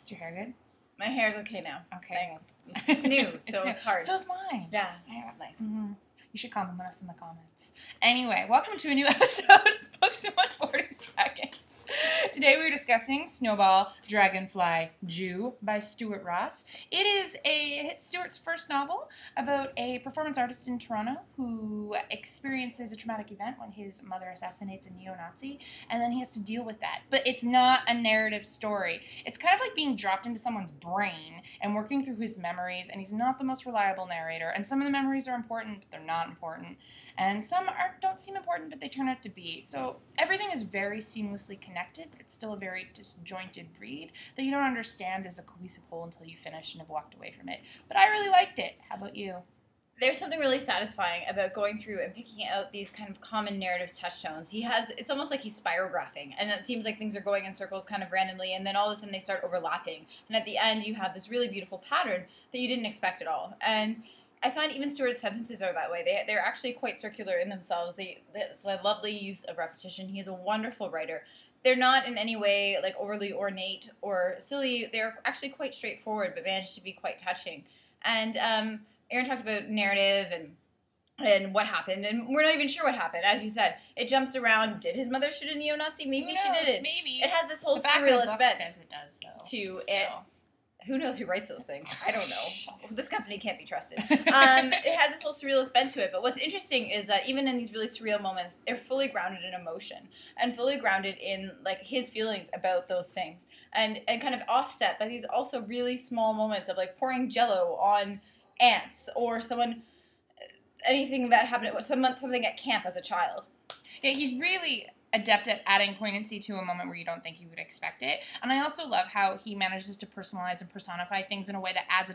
Is your hair good? My hair's okay now. Okay. Thanks. It's new, so it's hard. So's mine. Yeah, it's nice. Mm-hmm. You should compliment us in the comments. Anyway, welcome to a new episode of Books in 140 Seconds. Today we're discussing Snowball, Dragonfly, Jew by Stuart Ross. It is Stuart's first novel about a performance artist in Toronto who experiences a traumatic event when his mother assassinates a neo-Nazi, and then he has to deal with that. But it's not a narrative story. It's kind of like being dropped into someone's brain and working through his memories, and he's not the most reliable narrator, and some of the memories are important, but they're not important. And some don't seem important, but they turn out to be. So everything is very seamlessly connected, but it's still a very disjointed read that you don't understand as a cohesive whole until you finish and have walked away from it. But I really liked it. How about you? There's something really satisfying about going through and picking out these kind of common narrative touchstones. It's almost like he's spirographing, and it seems like things are going in circles kind of randomly, and then all of a sudden they start overlapping. And at the end, you have this really beautiful pattern that you didn't expect at all. And I find even Stuart's sentences are that way. They're actually quite circular in themselves. The lovely use of repetition. He's a wonderful writer. They're not in any way like overly ornate or silly. They're actually quite straightforward, but manage to be quite touching. And Erin talked about narrative and what happened, and we're not even sure what happened. As you said, it jumps around. Did his mother shoot a neo-Nazi? Maybe she didn't. Maybe. It has this whole the back of the surrealist book bent says it does, though. To it. Who knows who writes those things? I don't know. This company can't be trusted. It has this whole surrealist bent to it. But what's interesting is that even in these really surreal moments, they're fully grounded in emotion and fully grounded in like his feelings about those things, and kind of offset by these also really small moments of like pouring Jello on ants or anything that happened, something at camp as a child. Yeah, he's really adept at adding poignancy to a moment where you don't think you would expect it. And I also love how he manages to personalize and personify things in a way that adds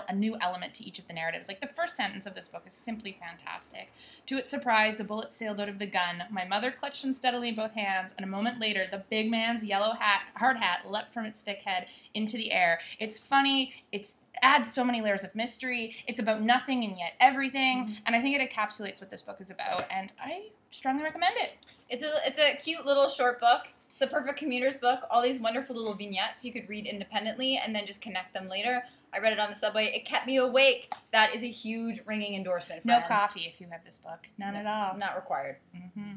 a new element to each of the narratives. Like the first sentence of this book is simply fantastic. To its surprise, a bullet sailed out of the gun. My mother clutched unsteadily in both hands, and a moment later, the big man's yellow hard hat leapt from its thick head into the air. It's funny. It adds so many layers of mystery. It's about nothing and yet everything. And I think it encapsulates what this book is about, and I strongly recommend it. It's a cute little short book. It's a perfect commuter's book. All these wonderful little vignettes you could read independently and then just connect them later. I read it on the subway. It kept me awake. That is a huge ringing endorsement, friends. No coffee if you have this book. None at all. Not required. Mm-hmm.